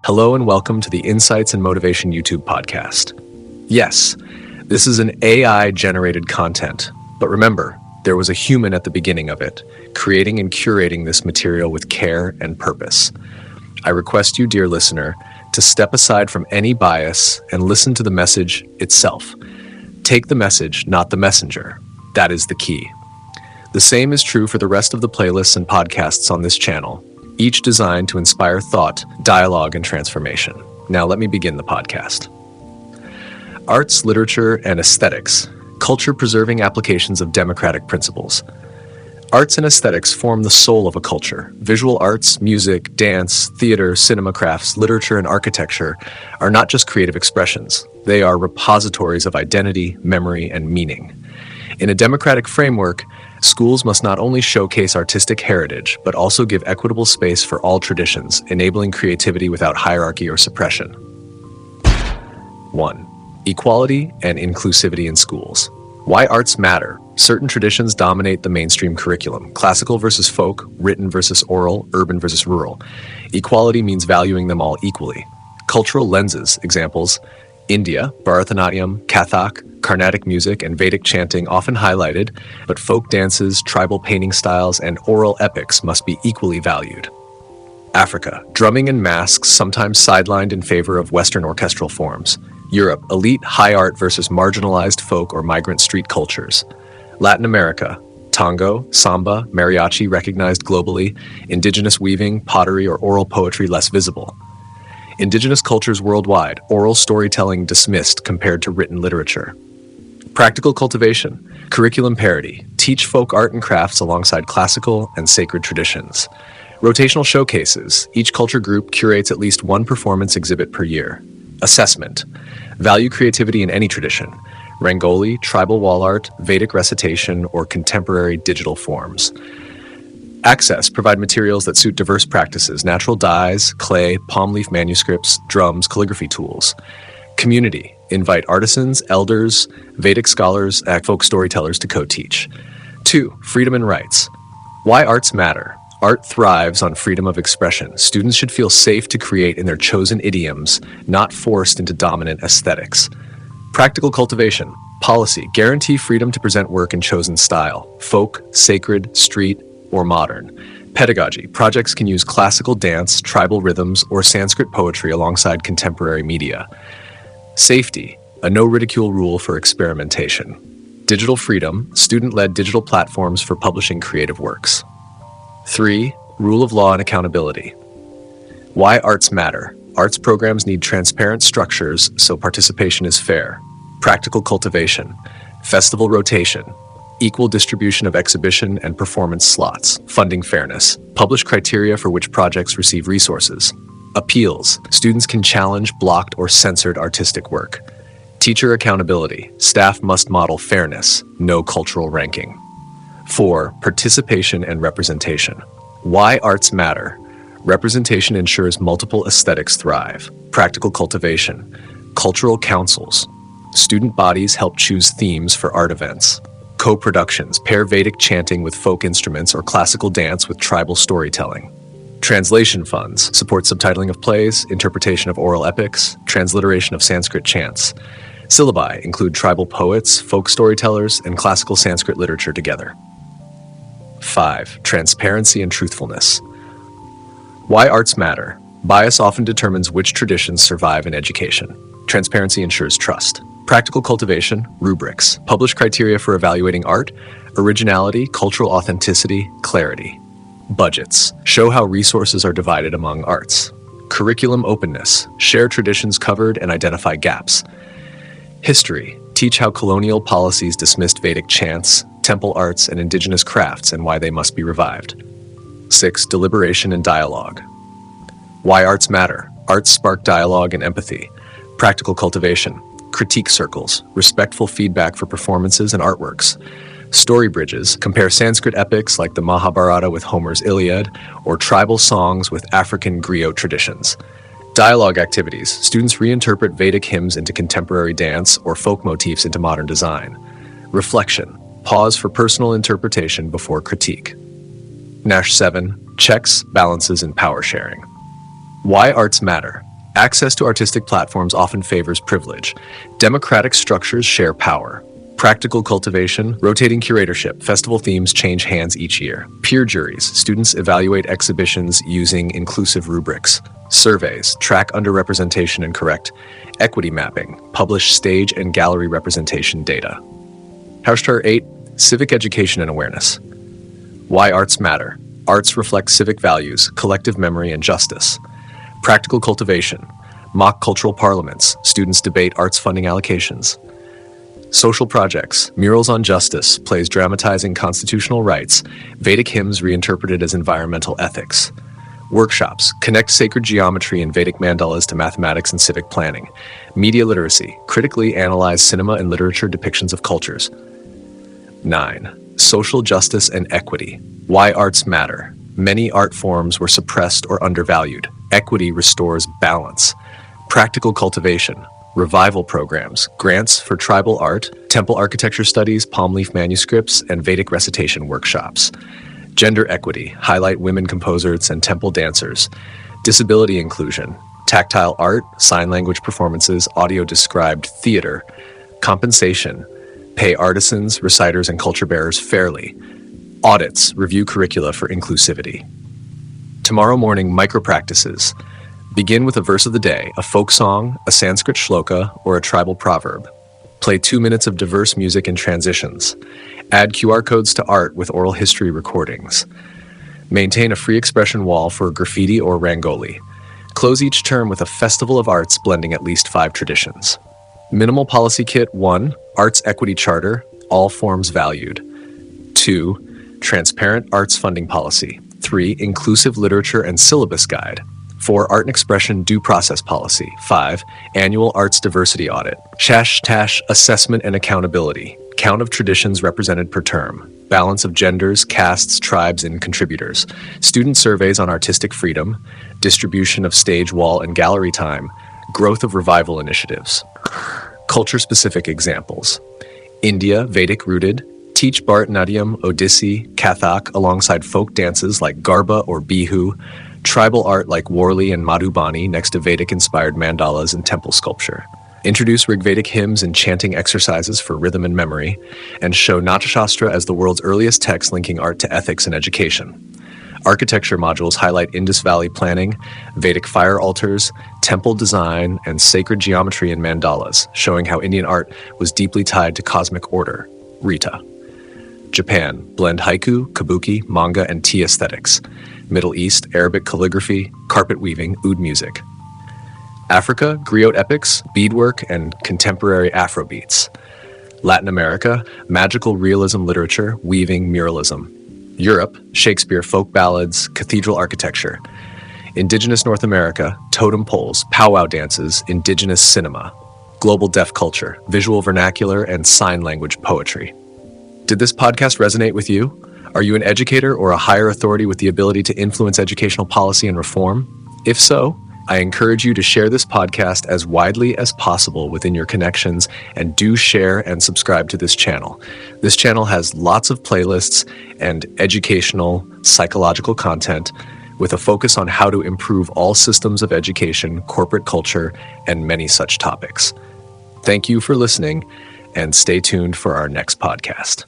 Hello and welcome to the Insights and Motivation YouTube podcast. Yes, this is an AI-generated content, but remember, there was a human at the beginning of it, creating and curating this material with care and purpose. I request you, dear listener, to step aside from any bias and listen to the message itself. Take the message, not the messenger. That is the key. The same is true for the rest of the playlists and podcasts on this channel, each designed to inspire thought, dialogue, and transformation. Now let me begin the podcast. Arts, literature, and aesthetics, culture-preserving applications of democratic principles. Arts and aesthetics form the soul of a culture. Visual arts, music, dance, theater, cinema crafts, literature, and architecture are not just creative expressions. They are repositories of identity, memory, and meaning. In a democratic framework, schools must not only showcase artistic heritage, but also give equitable space for all traditions, enabling creativity without hierarchy or suppression. 1. Equality and inclusivity in schools. Why arts matter. Certain traditions dominate the mainstream curriculum. Classical versus folk, written versus oral, urban versus rural. Equality means valuing them all equally. Cultural lenses, examples, India, Bharatanatyam, Kathak, Carnatic music, and Vedic chanting often highlighted, but folk dances, tribal painting styles, and oral epics must be equally valued. Africa, drumming and masks sometimes sidelined in favor of Western orchestral forms. Europe, elite high art versus marginalized folk or migrant street cultures. Latin America, tango, samba, mariachi recognized globally, indigenous weaving, pottery, or oral poetry less visible. Indigenous cultures worldwide, oral storytelling dismissed compared to written literature. Practical cultivation, curriculum parity, teach folk art and crafts alongside classical and sacred traditions. Rotational showcases, each culture group curates at least one performance exhibit per year. Assessment, value creativity in any tradition, Rangoli, tribal wall art, Vedic recitation, or contemporary digital forms. Access, provide materials that suit diverse practices, natural dyes, clay, palm leaf manuscripts, drums, calligraphy tools. Community, invite artisans, elders, Vedic scholars, and folk storytellers to co-teach. 2. Freedom and rights. Why arts matter. Art thrives on freedom of expression. Students should feel safe to create in their chosen idioms, not forced into dominant aesthetics. Practical cultivation. Policy, guarantee freedom to present work in chosen style, folk, sacred, street, or modern. Pedagogy, projects can use classical dance, tribal rhythms, or Sanskrit poetry alongside contemporary media. Safety, a no ridicule rule for experimentation. Digital freedom, student-led digital platforms for publishing creative works. 3. Rule of law and accountability. Why arts matter. Arts programs need transparent structures so participation is fair. Practical cultivation, festival rotation, equal distribution of exhibition and performance slots, funding fairness, publish criteria for which projects receive resources. Appeals, students can challenge blocked or censored artistic work. Teacher accountability, staff must model fairness, no cultural ranking. 4. Participation and representation. Why arts matter. Representation ensures multiple aesthetics thrive. Practical cultivation, cultural councils. Student bodies help choose themes for art events. Co-productions, pair Vedic chanting with folk instruments or classical dance with tribal storytelling. Translation funds, support subtitling of plays, interpretation of oral epics, transliteration of Sanskrit chants. Syllabi include tribal poets, folk storytellers, and classical Sanskrit literature together. 5. Transparency and truthfulness. Why arts matter. Bias often determines which traditions survive in education. Transparency ensures trust. Practical cultivation, rubrics, publish criteria for evaluating art, originality, cultural authenticity, clarity. Budgets, show how resources are divided among arts. Curriculum openness, share traditions covered and identify gaps. History, teach how colonial policies dismissed Vedic chants, temple arts, and indigenous crafts and why they must be revived. 6. Deliberation and dialogue. Why arts matter. Arts spark dialogue and empathy. Practical cultivation, critique circles, respectful feedback for performances and artworks. Story bridges, compare Sanskrit epics like the Mahabharata with Homer's Iliad, or tribal songs with African griot traditions. Dialogue activities, students reinterpret Vedic hymns into contemporary dance or folk motifs into modern design. Reflection, pause for personal interpretation before critique. Nash 7, checks, balances, and power sharing. Why arts matter. Access to artistic platforms often favors privilege. Democratic structures share power. Practical cultivation, rotating curatorship, festival themes change hands each year. Peer juries, students evaluate exhibitions using inclusive rubrics. Surveys, track underrepresentation and correct. Equity mapping, publish stage and gallery representation data. House 8, civic education and awareness. Why arts matter. Arts reflect civic values, collective memory, and justice. Practical cultivation, mock cultural parliaments, students debate arts funding allocations. Social projects, murals on justice, plays dramatizing constitutional rights, Vedic hymns reinterpreted as environmental ethics. Workshops, connect sacred geometry and Vedic mandalas to mathematics and civic planning. Media literacy, critically analyze cinema and literature depictions of cultures. 9. Social justice and equity. Why arts matter. Many art forms were suppressed or undervalued. Equity restores balance. Practical cultivation. Revival programs, grants for tribal art, temple architecture studies, palm leaf manuscripts, and Vedic recitation workshops. Gender equity, highlight women composers and temple dancers. Disability inclusion, tactile art, sign language performances, audio-described theater. Compensation, pay artisans, reciters, and culture bearers fairly. Audits, review curricula for inclusivity. Tomorrow morning, micro-practices. Begin with a verse of the day, a folk song, a Sanskrit shloka, or a tribal proverb. Play 2 minutes of diverse music and transitions. Add QR codes to art with oral history recordings. Maintain a free expression wall for graffiti or rangoli. Close each term with a festival of arts blending at least 5 traditions. Minimal Policy Kit 1, Arts Equity Charter, all forms valued. 2, Transparent Arts Funding Policy. 3, Inclusive Literature and Syllabus Guide. 4, Art and Expression Due Process Policy. 5, Annual Arts Diversity Audit. #, Assessment and Accountability. Count of traditions represented per term. Balance of genders, castes, tribes, and contributors. Student surveys on artistic freedom. Distribution of stage, wall, and gallery time. Growth of revival initiatives. Culture-specific examples. India, Vedic rooted. Teach Bharatanatyam, Odissi, Kathak alongside folk dances like Garba or Bihu. Tribal art like Warli and Madhubani next to Vedic-inspired mandalas and temple sculpture. Introduce Rigvedic hymns and chanting exercises for rhythm and memory, and show Natashastra as the world's earliest text linking art to ethics and education. Architecture modules highlight Indus Valley planning, Vedic fire altars, temple design, and sacred geometry in mandalas, showing how Indian art was deeply tied to cosmic order. Rita. Japan, blend haiku, kabuki, manga, and tea aesthetics. Middle East, Arabic calligraphy, carpet weaving, oud music. Africa, griot epics, beadwork, and contemporary Afrobeats. Latin America, magical realism literature, weaving, muralism. Europe, Shakespeare folk ballads, cathedral architecture. Indigenous North America, totem poles, powwow dances, indigenous cinema. Global deaf culture, visual vernacular, and sign language poetry. Did this podcast resonate with you? Are you an educator or a higher authority with the ability to influence educational policy and reform? If so, I encourage you to share this podcast as widely as possible within your connections, and do share and subscribe to this channel. This channel has lots of playlists and educational, psychological content with a focus on how to improve all systems of education, corporate culture, and many such topics. Thank you for listening, and stay tuned for our next podcast.